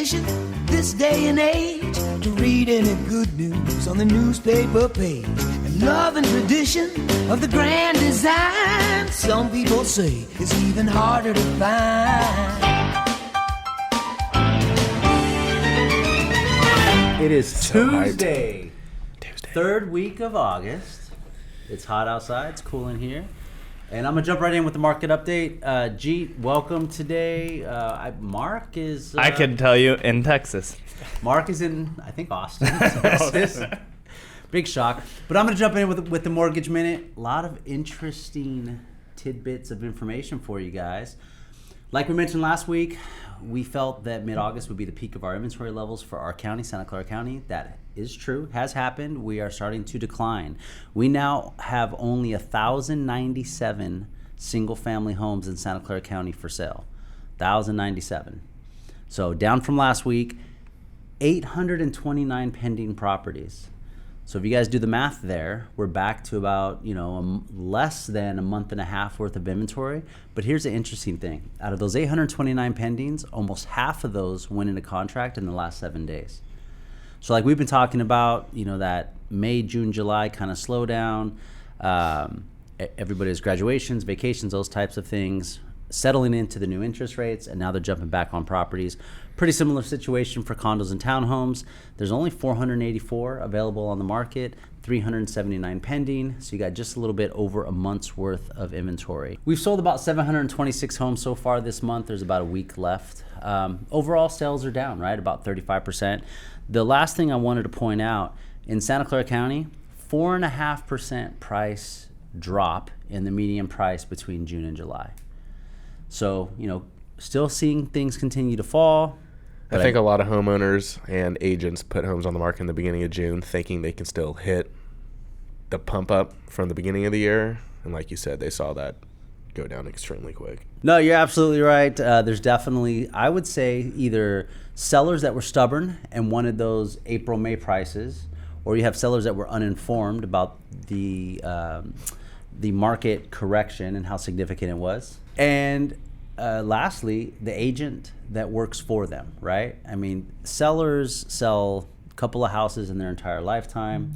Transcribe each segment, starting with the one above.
tradition this day and age to read any good news on the newspaper page. And love and tradition of the grand design, some people say is even harder to find. It is Tuesday, third week of August. It's hot outside. It's cool in here. And I'm going to jump right in with the market update. Jeet, welcome today. Mark is... I can tell you, in Texas. Mark is in, I think, Austin, Texas. Big shock. But I'm going to jump in with the Mortgage Minute. A lot of interesting tidbits of information for you guys. Like we mentioned last week, we felt that mid-August would be the peak of our inventory levels for our county, Santa Clara County. That is true, has happened. We are starting to decline. We now have only 1,097 single-family homes in Santa Clara County for sale. 1,097. So down from last week, 829 pending properties. So if you guys do the math there, we're back to about, less than a month and a half worth of inventory. But here's the interesting thing. Out of those 829 pendings, almost half of those went into contract in the last 7 days. So like we've been talking about, that May, June, July kind of slowdown. Everybody's graduations, vacations, those types of things, settling into the new interest rates, and now they're jumping back on properties. Pretty similar situation for condos and townhomes. There's only 484 available on the market, 379 pending, so you got just a little bit over a month's worth of inventory. We've sold about 726 homes so far this month. There's about a week left. Overall sales are down, right, about 35%. The last thing I wanted to point out, in Santa Clara County, 4.5% price drop in the median price between June and July. So, still seeing things continue to fall. I think a lot of homeowners and agents put homes on the market in the beginning of June thinking they can still hit the pump up from the beginning of the year. And like you said, they saw that go down extremely quick. No, you're absolutely right. There's definitely, I would say, either sellers that were stubborn and wanted those April, May prices, or you have sellers that were uninformed about the market correction and how significant it was. And lastly, the agent that works for them, right? I mean, sellers sell a couple of houses in their entire lifetime.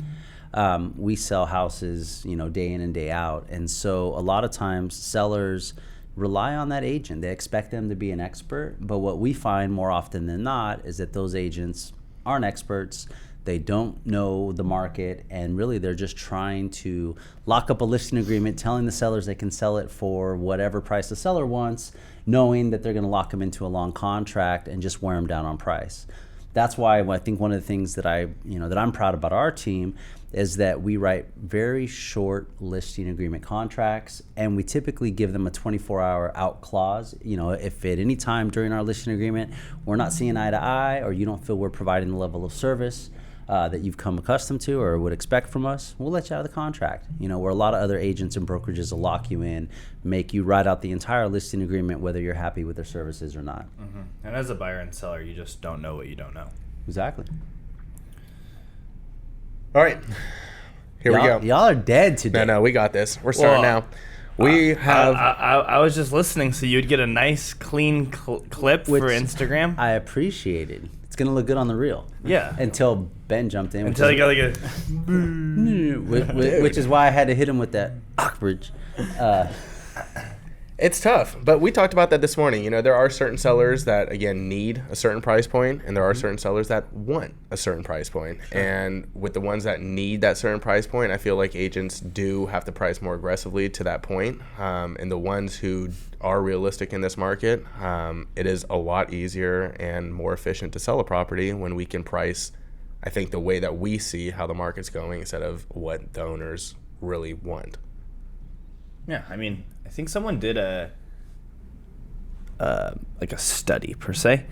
We sell houses, day in and day out. And so a lot of times sellers rely on that agent. They expect them to be an expert. But what we find more often than not is that those agents aren't experts. They don't know the market, and really they're just trying to lock up a listing agreement, telling the sellers they can sell it for whatever price the seller wants, knowing that they're going to lock them into a long contract and just wear them down on price. That's why I think one of the things that that I'm proud about our team is that we write very short listing agreement contracts, and we typically give them a 24-hour out clause. If at any time during our listing agreement we're not seeing eye to eye, or you don't feel we're providing the level of service that you've come accustomed to or would expect from us, we'll let you out of the contract. Where a lot of other agents and brokerages will lock you in, make you write out the entire listing agreement whether you're happy with their services or not. Mm-hmm. And as a buyer and seller, you just don't know what you don't know. Exactly. All right, here we go. Y'all are dead today. No, we got this. We're starting now. We have... I was just listening, so you'd get a nice, clean clip for Instagram. I appreciate it. It's going to look good on the reel. Yeah. Until Ben jumped in. Until he got like a... which is why I had to hit him with that awkward. It's tough, but we talked about that this morning. There are certain sellers that, again, need a certain price point, and there are certain sellers that want a certain price point. Sure. And with the ones that need that certain price point, I feel like agents do have to price more aggressively to that point. And the ones who are realistic in this market, it is a lot easier and more efficient to sell a property when we can price, I think, the way that we see how the market's going instead of what the owners really want. Yeah, I mean, I think someone did a study per se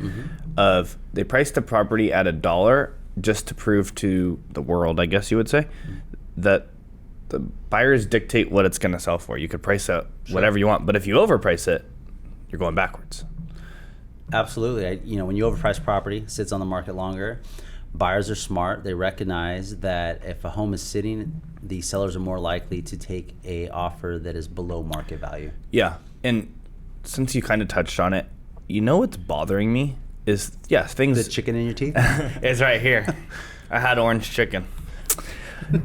of they priced the property at $1 just to prove to the world, I guess you would say, that the buyers dictate what it's going to sell for. You could price it whatever you want, but if you overprice it, you're going backwards. Absolutely. When you overprice property, it sits on the market longer. Buyers are smart. They recognize that if a home is sitting, the sellers are more likely to take a offer that is below market value. Yeah, and since you kind of touched on it, what's bothering me is, yes, things... The chicken in your teeth? It's right here. I had orange chicken.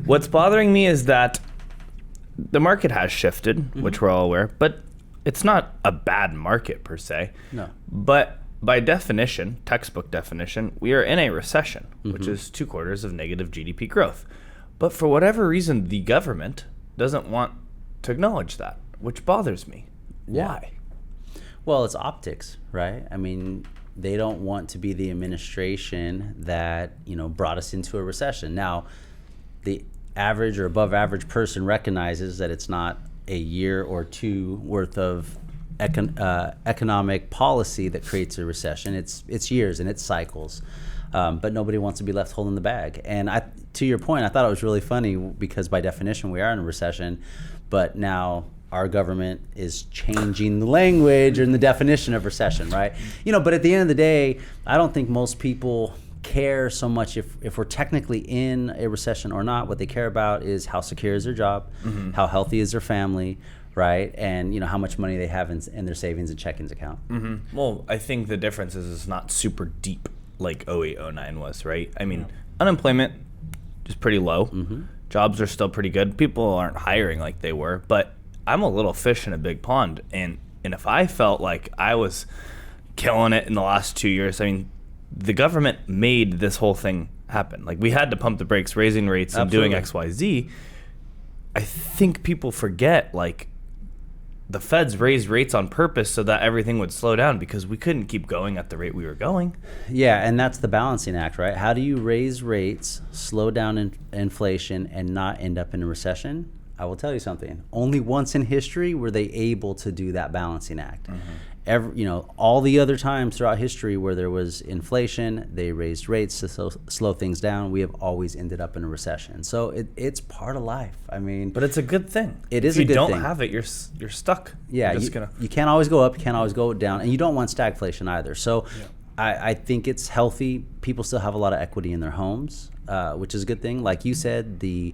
What's bothering me is that the market has shifted, which we're all aware, but it's not a bad market per se. No. But by definition, textbook definition, we are in a recession, which is 2 quarters of negative GDP growth. But for whatever reason, the government doesn't want to acknowledge that, which bothers me. Why? Well, it's optics, right? I mean, they don't want to be the administration that, brought us into a recession. Now, the average or above average person recognizes that it's not a year or two worth of economic policy that creates a recession. It's years and it's cycles. But nobody wants to be left holding the bag. And to your point, I thought it was really funny because by definition we are in a recession, but now our government is changing the language and the definition of recession, right? But at the end of the day, I don't think most people care so much if we're technically in a recession or not. What they care about is how secure is their job, how healthy is their family, right? And how much money they have in their savings and checkings account. Well, I think the difference is it's not super deep like 08, 09 was, right? I mean, unemployment is pretty low. Jobs are still pretty good. People aren't hiring like they were, but I'm a little fish in a big pond. And if I felt like I was killing it in the last 2 years, I mean, the government made this whole thing happen. Like, we had to pump the brakes, raising rates and doing X, Y, Z. I think people forget, like, the feds raised rates on purpose so that everything would slow down because we couldn't keep going at the rate we were going. Yeah, and that's the balancing act, right? How do you raise rates, slow down inflation, and not end up in a recession? I will tell you something. Only once in history were they able to do that balancing act. All the other times throughout history where there was inflation, they raised rates to slow things down. We have always ended up in a recession. So it's part of life. I mean, but it's a good thing. It is a good thing. If you don't have it, you're stuck. Yeah, you can't always go up, you can't always go down, and you don't want stagflation either. So I think it's healthy. People still have a lot of equity in their homes, which is a good thing. Like you said, the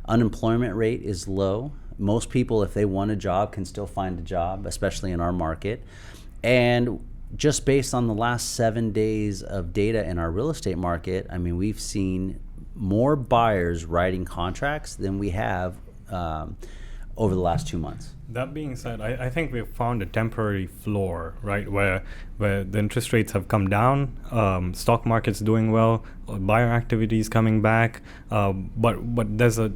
unemployment rate is low. Most people, if they want a job, can still find a job, especially in our market. And just based on the last 7 days of data in our real estate market, I mean, we've seen more buyers writing contracts than we have over the last 2 months. That being said, I think we've found a temporary floor, right, where the interest rates have come down, stock market's doing well, buyer activity is coming back, but there's a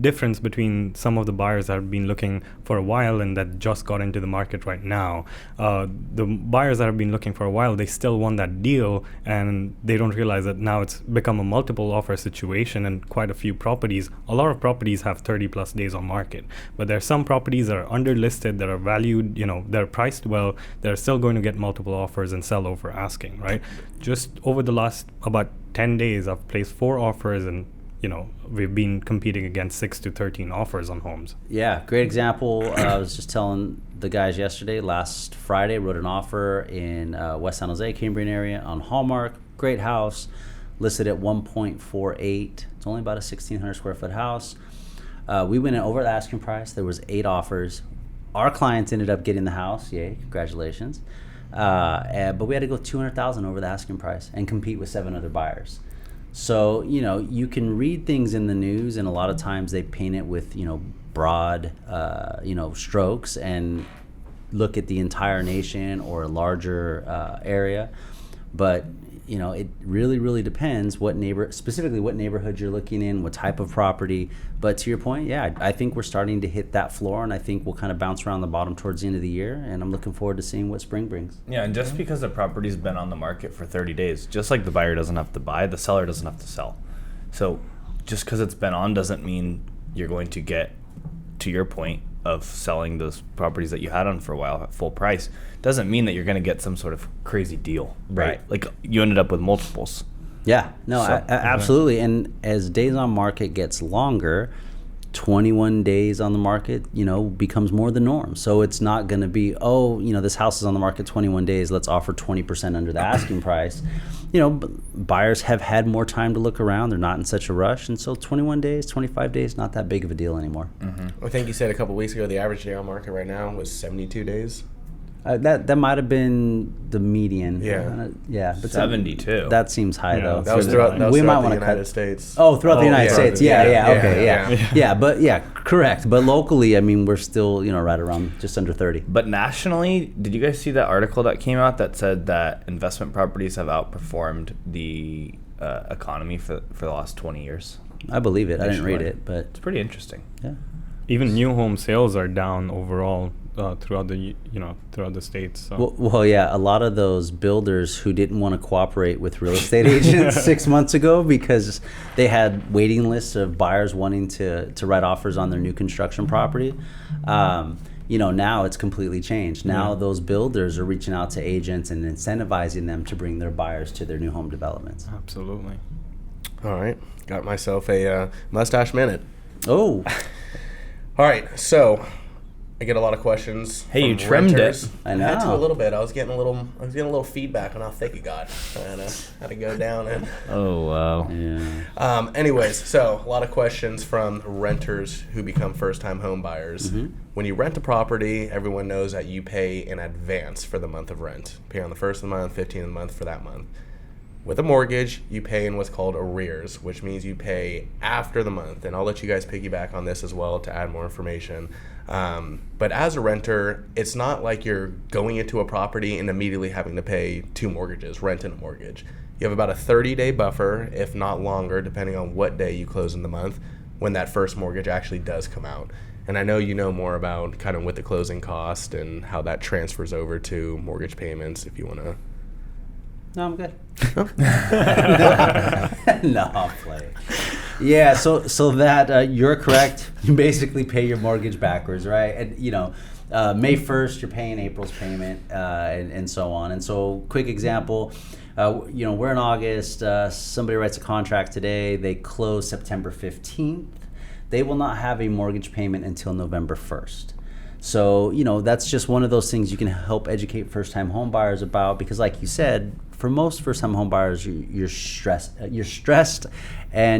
difference between some of the buyers that have been looking for a while and that just got into the market right now. The buyers that have been looking for a while, they still want that deal, and they don't realize that now it's become a multiple offer situation, and quite a few properties, a lot of properties have 30 plus days on market, but there are some properties that are underlisted, that are valued, they're priced well, they're still going to get multiple offers and sell over asking, right? Just over the last about 10 days, I've placed 4 offers, and we've been competing against 6 to 13 offers on homes. Yeah, great example. I was just telling the guys yesterday, last Friday, wrote an offer in West San Jose, Cambrian area on Hallmark. Great house, listed at 1.48. It's only about a 1,600 square foot house. We went in over the asking price. There was 8 offers. Our clients ended up getting the house. Yay, congratulations. But we had to go $200,000 over the asking price and compete with 7 other buyers. So, you can read things in the news, and a lot of times they paint it with, broad, strokes and look at the entire nation or a larger area. But, it really, really depends specifically what neighborhood you're looking in, what type of property. But to your point, yeah, I think we're starting to hit that floor, and I think we'll kind of bounce around the bottom towards the end of the year, and I'm looking forward to seeing what spring brings. Yeah, and just because the property's been on the market for 30 days, just like the buyer doesn't have to buy, the seller doesn't have to sell. So just because it's been on doesn't mean you're going to get to your point of selling those properties that you had on for a while at full price. Doesn't mean that you're going to get some sort of crazy deal, right? Like you ended up with multiples. Yeah, no, absolutely. And as days on market gets longer, 21 days on the market, becomes more the norm. So it's not going to be, this house is on the market 21 days, let's offer 20% under the asking price. Buyers have had more time to look around. They're not in such a rush. And so 21 days, 25 days, not that big of a deal anymore. I think you said a couple weeks ago the average day on market right now was 72 days. That might have been the median. Yeah. Yeah. But 72. That seems high Yeah, though. That was We throughout, might the wanna United States. Oh, throughout the United yeah. States. Yeah. But yeah, correct. But locally, I mean, we're still, right around just under 30. But nationally, did you guys see that article that came out that said that investment properties have outperformed the economy for the last 20 years? I believe it. I didn't read Nationwide. it, but It's pretty interesting. yeah. Even new home sales are down overall throughout the states. So. Well, yeah, a lot of those builders who didn't want to cooperate with real estate agents 6 months ago because they had waiting lists of buyers wanting to write offers on their new construction property. Now it's completely changed. Now those builders are reaching out to agents and incentivizing them to bring their buyers to their new home developments. Absolutely. All right. Got myself a mustache minute. Oh, All right. So I get a lot of questions. Hey, from you trimmed renters. it. I had to know. a little bit. I was getting a little feedback on how thick it got. And had to go down and. Oh, wow. yeah. Anyways, so a lot of questions from renters who become first-time home buyers. When you rent a property, everyone knows that you pay in advance for the month of rent. Pay on the first of the month, 15th of the month for that month. With a mortgage, you pay in what's called arrears, which means you pay after the month. And I'll let you guys piggyback on this as well to add more information. But as a renter, it's not like you're going into a property and immediately having to pay two mortgages, rent and a mortgage. You have about a 30-day buffer, if not longer, depending on what day you close in the month, when that first mortgage actually does come out. And I know you know more about kind of with the closing cost and how that transfers over to mortgage payments if you want to. No, I'm good. No, I'll play. Yeah, so that you're correct. You basically pay your mortgage backwards, right? And May 1st you're paying April's payment, and so on. And so, quick example, we're in August. Somebody writes a contract today. They close September 15th. They will not have a mortgage payment until November 1st. So, that's just one of those things you can help educate first-time home buyers about, because like you said, for most first-time home buyers, you're stressed and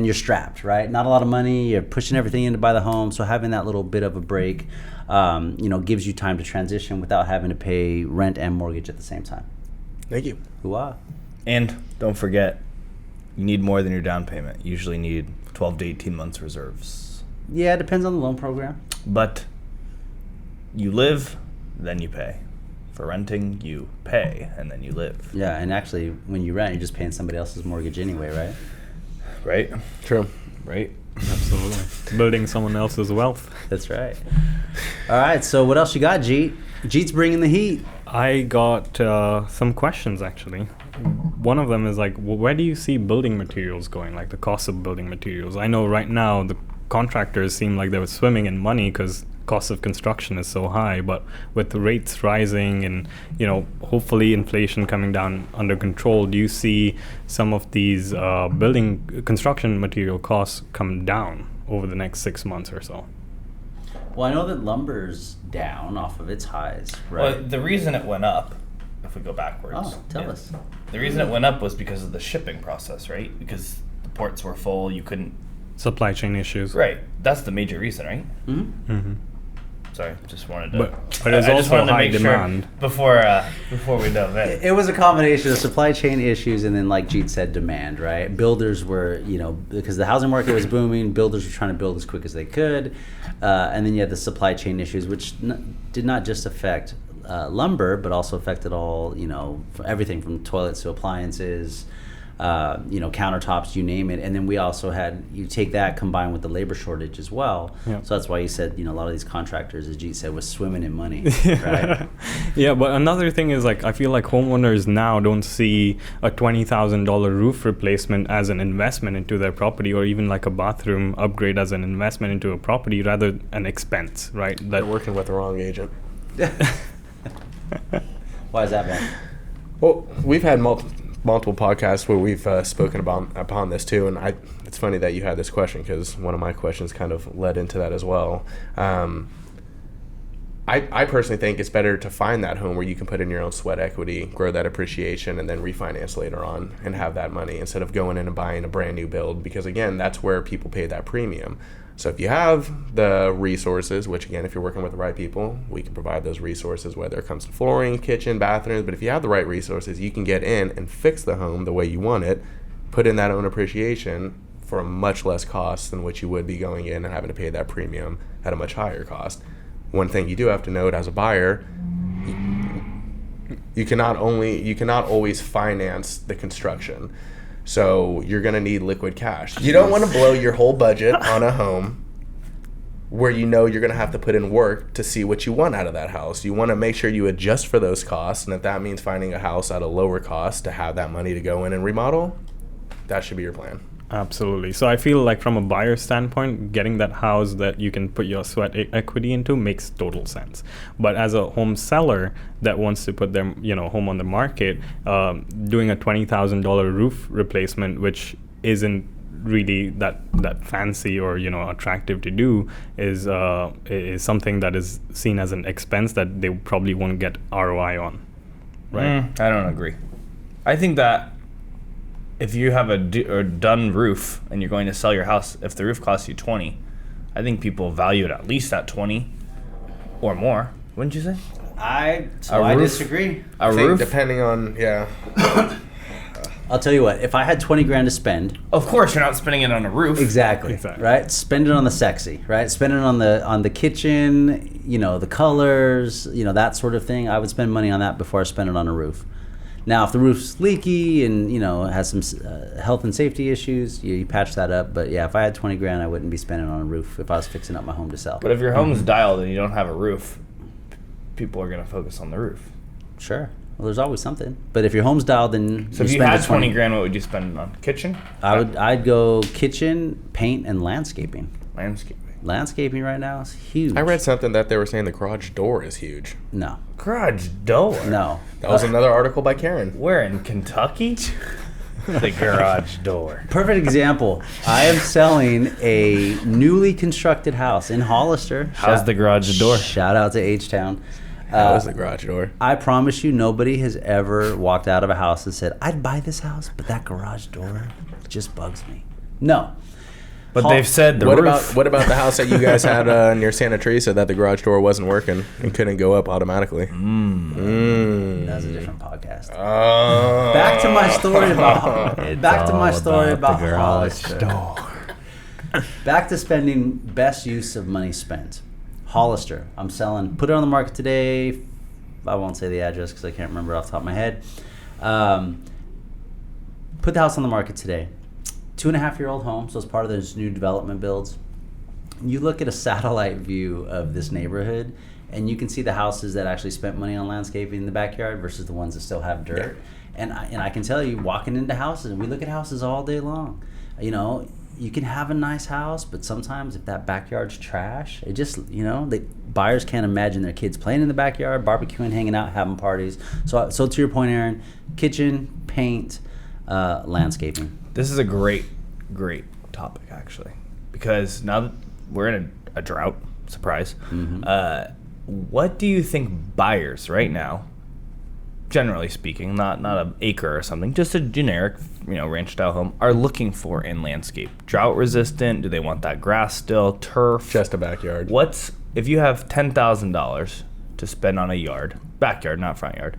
you're strapped, right? Not a lot of money, you're pushing everything in to buy the home, so having that little bit of a break, gives you time to transition without having to pay rent and mortgage at the same time. Thank you. Hoo-ah. And don't forget, you need more than your down payment. You usually need 12 to 18 months reserves. Yeah, it depends on the loan program. But you live, then you pay. For renting, you pay, and then you live. Yeah, and actually, when you rent, you're just paying somebody else's mortgage anyway, right? Right? True. Right? Absolutely. Building someone else's wealth. That's right. All right, so what else you got, Jeet? Jeet's bringing the heat. I got some questions actually. One of them is like, where do you see building materials going? Like the cost of building materials. I know right now the contractors seem like they were swimming in money because cost of construction is so high, but with the rates rising and hopefully inflation coming down under control, do you see some of these construction material costs come down over the next 6 months or so? Well, I know that lumber's down off of its highs, right? Well, the reason it went up, if we go backwards. Oh, tell us. The reason it went up was because of the shipping process, right? Because the ports were full, you couldn't. Supply chain issues. Right. That's the major reason, right? Mm-hmm. Mm-hmm. Sorry, just wanted to. But there's also high demand. Before we dove in. It was a combination of supply chain issues and then, like Jeet said, demand, right? Builders were, because the housing market was booming, builders were trying to build as quick as they could. And then you had the supply chain issues, which did not just affect lumber, but also affected all, everything from toilets to appliances, countertops, you name it. And then we also had, you take that combined with the labor shortage as well. Yeah. So that's why you said, a lot of these contractors, as Jeet said, was swimming in money, right? Yeah, but another thing is I feel like homeowners now don't see a $20,000 roof replacement as an investment into their property, or even like a bathroom upgrade as an investment into a property, rather an expense, right? They're working with the wrong agent. Why is that, man? Well, we've had multiple podcasts where we've spoken upon this too, and it's funny that you had this question because one of my questions kind of led into that as well. I personally think it's better to find that home where you can put in your own sweat equity, grow that appreciation, and then refinance later on and have that money instead of going in and buying a brand new build, because again, that's where people pay that premium. So if you have the resources, which again, if you're working with the right people, we can provide those resources, whether it comes to flooring, kitchen, bathrooms. But if you have the right resources, you can get in and fix the home the way you want it, put in that own appreciation for a much less cost than what you would be going in and having to pay that premium at a much higher cost. One thing you do have to note as a buyer, you cannot always finance the construction. So you're going to need liquid cash. You don't want to blow your whole budget on a home where you know you're going to have to put in work to see what you want out of that house. You want to make sure you adjust for those costs, and if that means finding a house at a lower cost to have that money to go in and remodel, that should be your plan. Absolutely. So I feel like from a buyer standpoint, getting that house that you can put your sweat equity into makes total sense. But as a home seller that wants to put their home on the market, doing a $20,000 roof replacement, which isn't really that fancy or attractive to do, is something that is seen as an expense that they probably won't get ROI on. Right? I don't agree. I think that if you have a done roof and you're going to sell your house, if the roof costs you $20, I think people value it at least at $20 or more. Wouldn't you say? I roof? disagree. I think Roof? depending on, I'll tell you what, if I had 20 grand to spend, Of course, you're not spending it on a roof. exactly, right? Spend it on the sexy, right? Spend it on the kitchen, the colors, that sort of thing. I would spend money on that before I spend it on a roof. Now, if the roof's leaky and has some health and safety issues, you patch that up. But yeah, if I had 20 grand, I wouldn't be spending on a roof if I was fixing up my home to sell. But if your home's dialed and you don't have a roof, people are going to focus on the roof. Sure. Well, there's always something. But if your home's dialed, then So if you spend had the 20 grand, what would you spend it on? Kitchen? I'd go kitchen, paint, and landscaping. Landscaping. Landscaping right now is huge. I read something that they were saying the garage door is huge. No. Garage door? No. That was another article by Karen. Where, in Kentucky? The garage door. Perfect example. I am selling a newly constructed house in Hollister. How's the garage door? Shout out to H-Town. That was the garage door. I promise you, nobody has ever walked out of a house and said, I'd buy this house, but that garage door just bugs me. No. But they've said the roof. What about the house that you guys had near Santa Teresa that the garage door wasn't working and couldn't go up automatically? That's a different podcast. Back to my story about the garage door. Back to spending best use of money spent. Hollister. I'm selling. Put it on the market today. I won't say the address because I can't remember off the top of my head. Put the house on the market today. 2.5-year-old home, so it's part of those new development builds. You look at a satellite view of this neighborhood, and you can see the houses that actually spent money on landscaping in the backyard versus the ones that still have dirt. And I can tell you, walking into houses, and we look at houses all day long. You can have a nice house, but sometimes if that backyard's trash, it just, the buyers can't imagine their kids playing in the backyard, barbecuing, hanging out, having parties. So to your point, Aaron, kitchen, paint, landscaping. This is a great topic, actually, because now that we're in a drought, surprise, what do you think buyers right now, generally speaking, not an acre or something, just a generic, ranch style home, are looking for in landscape? Drought resistant? Do they want that grass still? Turf? Just a backyard. If you have $10,000 to spend on a yard, backyard, not front yard,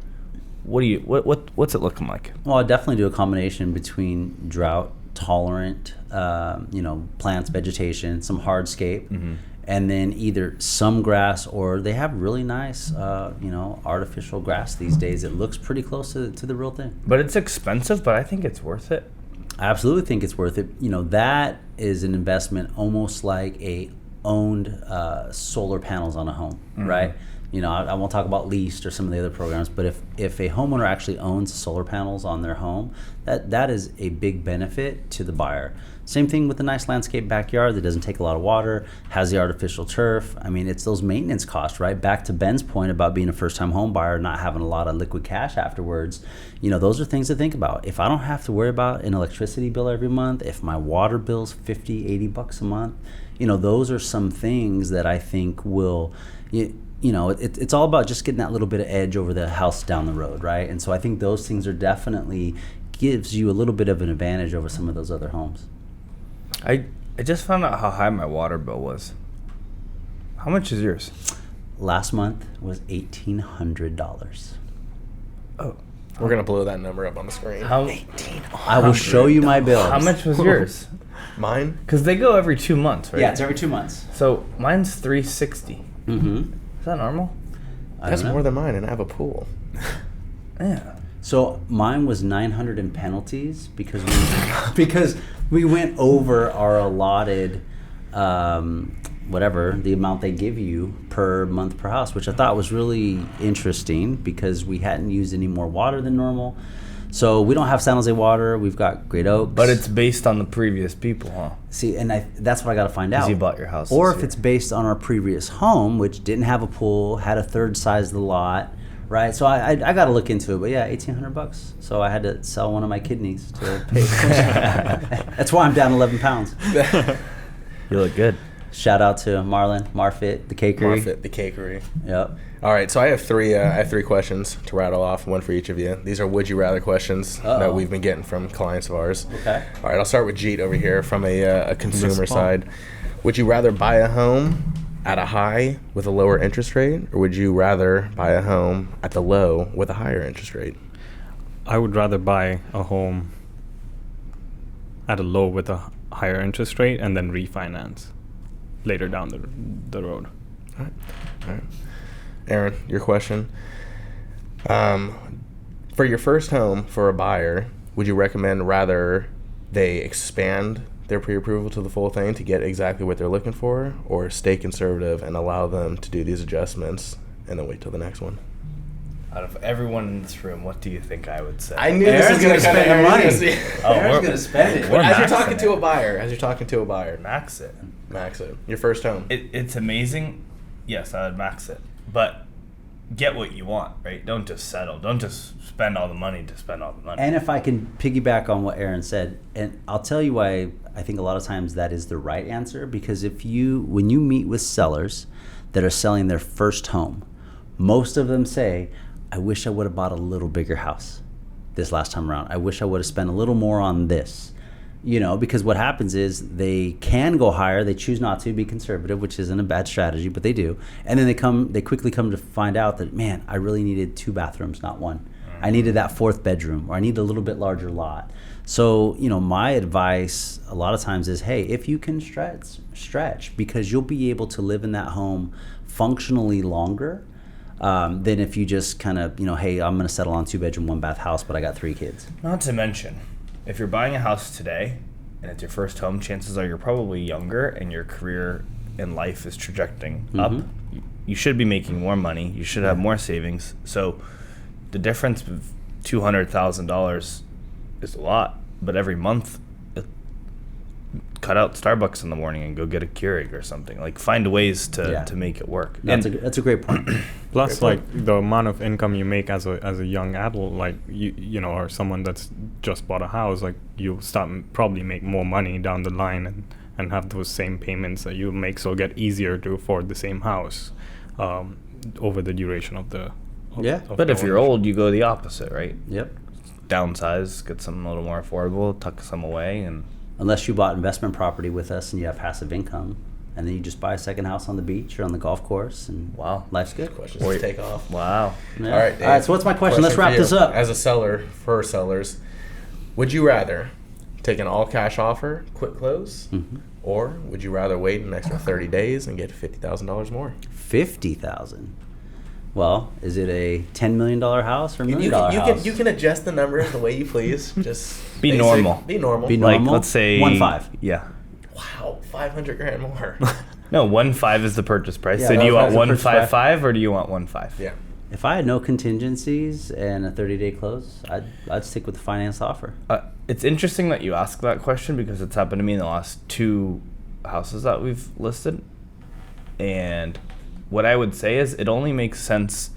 what's it looking like? Well, I definitely do a combination between drought tolerant, plants, vegetation, some hardscape, and then either some grass, or they have really nice, artificial grass these days. It looks pretty close to the real thing. But it's expensive, but I think it's worth it. I absolutely think it's worth it. That is an investment almost like a owned solar panels on a home, right? I won't talk about leased or some of the other programs, but if a homeowner actually owns solar panels on their home, that is a big benefit to the buyer. Same thing with a nice landscape backyard that doesn't take a lot of water, has the artificial turf. I mean, it's those maintenance costs, right? Back to Ben's point about being a first-time home buyer, not having a lot of liquid cash afterwards. Those are things to think about. If I don't have to worry about an electricity bill every month, if my water bill's $50, $80 a month, those are some things that I think will... it's all about just getting that little bit of edge over the house down the road, right? And so I think those things are definitely gives you a little bit of an advantage over some of those other homes. I just found out how high my water bill was. How much is yours? Last month was $1,800. Oh. We're going to blow that number up on the screen. I will show you my bill. How much was yours? Mine? Because they go every 2 months, right? Yeah, it's every 2 months. So mine's $360. Mm-hmm. Is that normal? That's more than mine, and I have a pool. Yeah. So mine was 900 in penalties because we went over our allotted whatever the amount they give you per month per house, which I thought was really interesting because we hadn't used any more water than normal. So we don't have San Jose water. We've got Great Oaks. But it's based on the previous people, huh? See, and that's what I got to find out. Because you bought your house Or this if year. it's based on our previous home, which didn't have a pool, had a third size of the lot, right? So I got to look into it. But yeah, $1,800. So I had to sell one of my kidneys to pay for it. That's why I'm down 11 pounds. You look good. Shout out to Marlon, Marfit, the Cakery. Marfit, the Cakery. Yep. All right, so I have three questions to rattle off, one for each of you. These are would you rather questions that we've been getting from clients of ours. Okay. All right, I'll start with Jeet over here from a consumer side. Would you rather buy a home at a high with a lower interest rate, or would you rather buy a home at the low with a higher interest rate? I would rather buy a home at a low with a higher interest rate and then refinance later down the road. All right. Aaron, your question. For your first home for a buyer, would you recommend rather they expand their pre-approval to the full thing to get exactly what they're looking for, or stay conservative and allow them to do these adjustments and then wait till the next one? Out of everyone in this room, what do you think I would say? I knew Aaron's this was going to spend the money. Aaron's we're- gonna spend it. we're As you're maxing talking to it. a buyer, Max it. max it. Your first home. It's amazing. Yes, I would max it. But get what you want, right? Don't just settle. Don't just spend all the money to spend all the money. And if I can piggyback on what Aaron said, and I'll tell you why I think a lot of times that is the right answer, because when you meet with sellers that are selling their first home, most of them say, I wish I would have bought a little bigger house this last time around. I wish I would have spent a little more on this. Because what happens is they can go higher. They choose not to be conservative, which isn't a bad strategy, but they do. And then they quickly come to find out that, man, I really needed 2 bathrooms, not 1. I needed that 4th bedroom, or I need a little bit larger lot. So, my advice a lot of times is, hey, if you can stretch, because you'll be able to live in that home functionally longer than if you just kind of, hey, I'm going to settle on 2-bedroom, 1-bath house, but I got 3 kids. Not to mention, if you're buying a house today and it's your first home, chances are you're probably younger and your career in life is trajecting up. You should be making more money. You should have more savings. So the difference of $200,000 is a lot, but every month, cut out Starbucks in the morning and go get a Keurig or something. Like, find ways to make it work. That's a great point. Plus, like, the amount of income you make as a young adult, like, or someone that's just bought a house, like, you'll probably make more money down the line and have those same payments that you make, so it'll get easier to afford the same house over the duration of the But if you're old, you go the opposite, right? Yep. Downsize, get something a little more affordable, tuck some away, and Unless you bought investment property with us and you have passive income, and then you just buy a second house on the beach or on the golf course, and wow, life's good. Questions to take off. wow. Yeah. All right, Dave. All right. So what's my question? Let's for wrap you. this up. As a seller, for sellers, would you rather take an all-cash offer, quick close, or would you rather wait an extra 30 days and get $50,000 more? 50,000. Well, is it a $10 million house or $1 million house? You can adjust the numbers the way you please. Just Be normal. Be normal. Be Like, normal. let's say 1.5. Yeah. Wow, $500,000 more. No, 1.5 is the purchase price. Yeah, So do you want that's the purchase 1.55 or do you want 1.5? Yeah. If I had no contingencies and a 30-day close, I'd stick with the finance offer. It's interesting that you ask that question because it's happened to me in the last 2 houses that we've listed. And what I would say is it only makes sense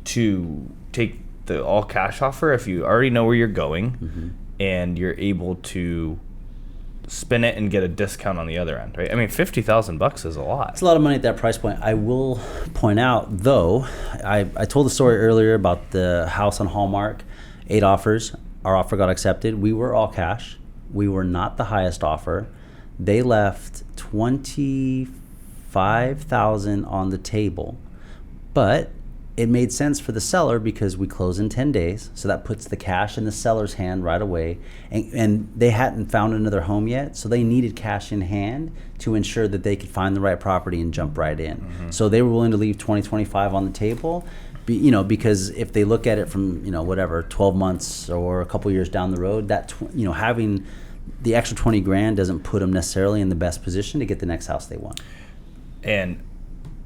to take the all cash offer if you already know where you're going and you're able to spin it and get a discount on the other end, right? I mean, $50,000 is a lot. It's a lot of money at that price point. I will point out, though, I told the story earlier about the house on Hallmark, 8 offers. Our offer got accepted. We were all cash. We were not the highest offer. They left $25,000 on the table, but it made sense for the seller because we close in 10 days. So that puts the cash in the seller's hand right away. And they hadn't found another home yet. So they needed cash in hand to ensure that they could find the right property and jump right in. Mm-hmm. So they were willing to leave 25 on the table, because if they look at it from, 12 months or a couple years down the road, that, having the extra 20 grand doesn't put them necessarily in the best position to get the next house they want. And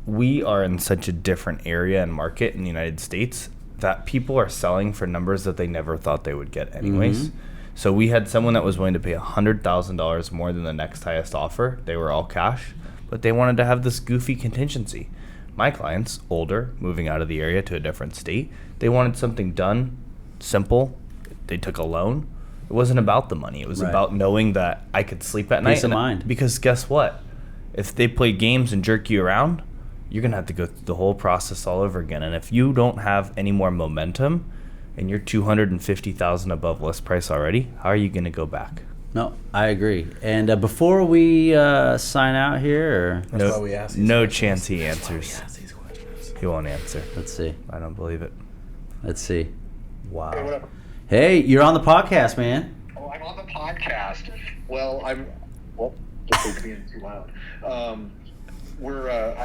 we are in such a different area and market in the United States that people are selling for numbers that they never thought they would get anyways. Mm-hmm. So we had someone that was willing to pay $100,000 more than the next highest offer. They were all cash, but they wanted to have this goofy contingency. My clients, older, moving out of the area to a different state, they wanted something done, simple. They took a loan. It wasn't about the money. It was about knowing that I could sleep at night. Peace of mind. Because guess what? If they play games and jerk you around, you're going to have to go through the whole process all over again. And if you don't have any more momentum and you're $250,000 above list price already, how are you going to go back? No, I agree. And before we sign out here, that's why we ask these no questions. chance he answers. He won't answer. Let's see. I don't believe it. Let's see. Wow. Hey, what up? Hey, you're on the podcast, man. Oh, I'm on the podcast. Well, just being too loud. I'm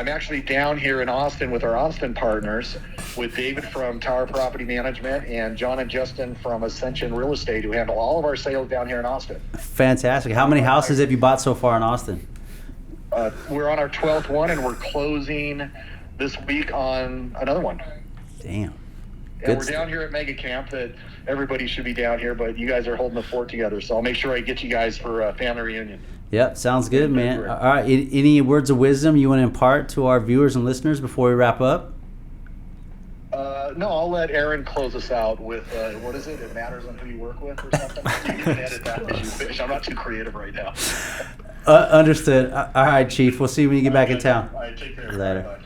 actually down here in Austin with our Austin partners, with David from Tower Property Management and John and Justin from Ascension Real Estate, who handle all of our sales down here in Austin. Fantastic. How many houses have you bought so far in Austin? We're on our 12th one, and we're closing this week on another one. Damn. And we're down here at Mega Camp. That everybody should be down here, but you guys are holding the fort together, so I'll make sure I get you guys for a family reunion. Yep, sounds good, man. All right, any words of wisdom you want to impart to our viewers and listeners before we wrap up? No, I'll let Aaron close us out with, what is it? It matters on who you work with or something? You can edit that as you finish. I'm not too creative right now. Understood. All right, Chief. We'll see you when you get back in town. All right, take care. Later. Bye.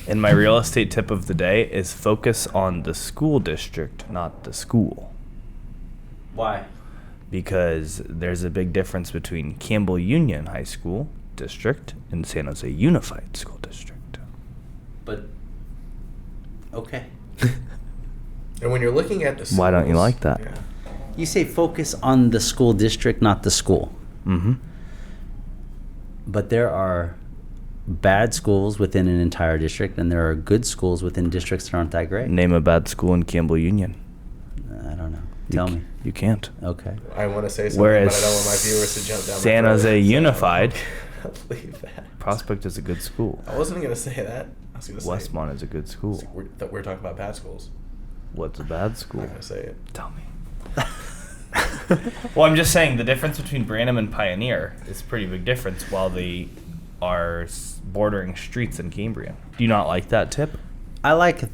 And my real estate tip of the day is focus on the school district, not the school. Why? Because there's a big difference between Campbell Union High School District and San Jose Unified School District. But, okay. And when you're looking at the schools, Why don't you like that? Yeah. You say focus on the school district, not the school. Mm-hmm. But there are bad schools within an entire district, and there are good schools within districts that aren't that great. Name a bad school in Campbell Union. I don't know. Tell me. You can't. Okay. I want to say something, Whereas but I don't want my viewers to jump down. San my throat, Jose so Unified, I'll leave that. Prospect is a good school. I wasn't going to say that. I was going to say Westmont is a good school. we're talking about bad schools. What's a bad I'm school? not going to say it. Tell me. Well, I'm just saying the difference between Branham and Pioneer is a pretty big difference while they are bordering streets in Cambrian. Do you not like that tip? I like,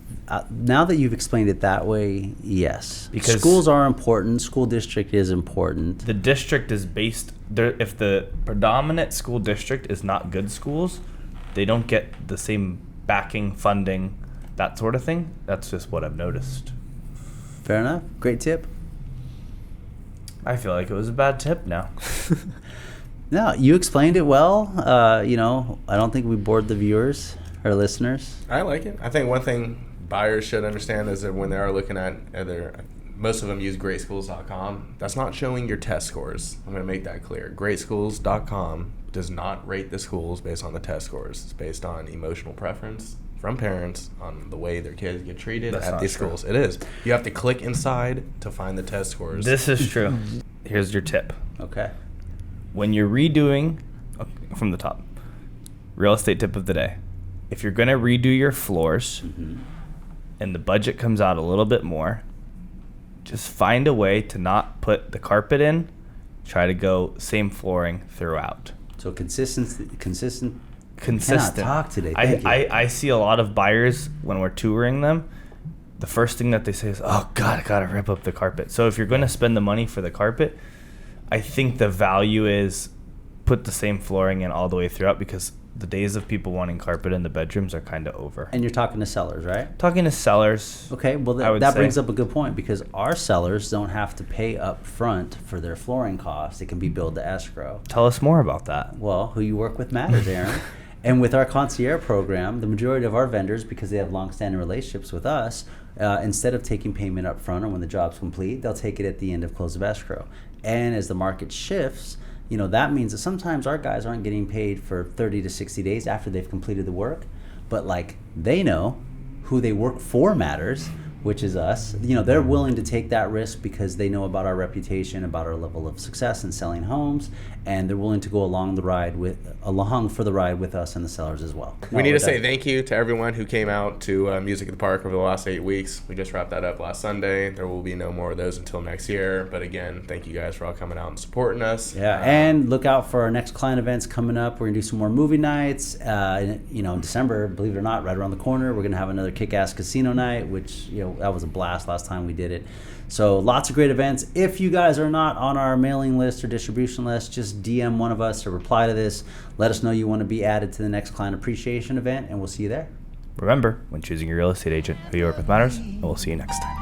now that you've explained it that way, yes. Because schools are important. School district is important. The district is based there. If the predominant school district is not good schools, they don't get the same backing, funding, that sort of thing. That's just what I've noticed. Fair enough. Great tip. I feel like it was a bad tip now. No, you explained it well. I don't think we bored the viewers or listeners. I like it. I think one thing buyers should understand is that when they are looking at most of them use greatschools.com. That's not showing your test scores. I'm going to make that clear. Greatschools.com does not rate the schools based on the test scores. It's based on emotional preference from parents on the way their kids get treated at these schools. It is. You have to click inside to find the test scores. This is true. Here's your tip. Okay. When you're redoing, from the top, real estate tip of the day. If you're going to redo your floors and the budget comes out a little bit more, just find a way to not put the carpet in. Try to go same flooring throughout. So consistent. Consistent. Cannot talk today. Thank you. I see a lot of buyers when we're touring them. The first thing that they say is, "Oh God, I gotta rip up the carpet." So if you're going to spend the money for the carpet, I think the value is put the same flooring in all the way throughout, because the days of people wanting carpet in the bedrooms are kind of over. And you're talking to sellers, right? Talking to sellers. Okay, well, that brings up a good point, because our sellers don't have to pay up front for their flooring costs. It can be billed to escrow. Tell us more about that. Well, who you work with matters, Aaron. And with our concierge program, the majority of our vendors, because they have long-standing relationships with us, instead of taking payment up front or when the job's complete, they'll take it at the end of close of escrow. And as the market shifts, that means that sometimes our guys aren't getting paid for 30 to 60 days after they've completed the work, but like they know who they work for matters, which is us. They're willing to take that risk because they know about our reputation, about our level of success in selling homes, and they're willing to go along for the ride with us and the sellers as well. We need to say thank you to everyone who came out to Music at the Park over the last 8 weeks. We just wrapped that up last Sunday. There will be no more of those until next year. But again, thank you guys for all coming out and supporting us. Yeah, and look out for our next client events coming up. We're going to do some more movie nights. In December, believe it or not, right around the corner, we're going to have another kick-ass casino night, which, that was a blast last time we did it. So lots of great events. If you guys are not on our mailing list or distribution list, just DM one of us or reply to this. Let us know you want to be added to the next client appreciation event, and we'll see you there. Remember, when choosing your real estate agent, who you work with matters, and we'll see you next time.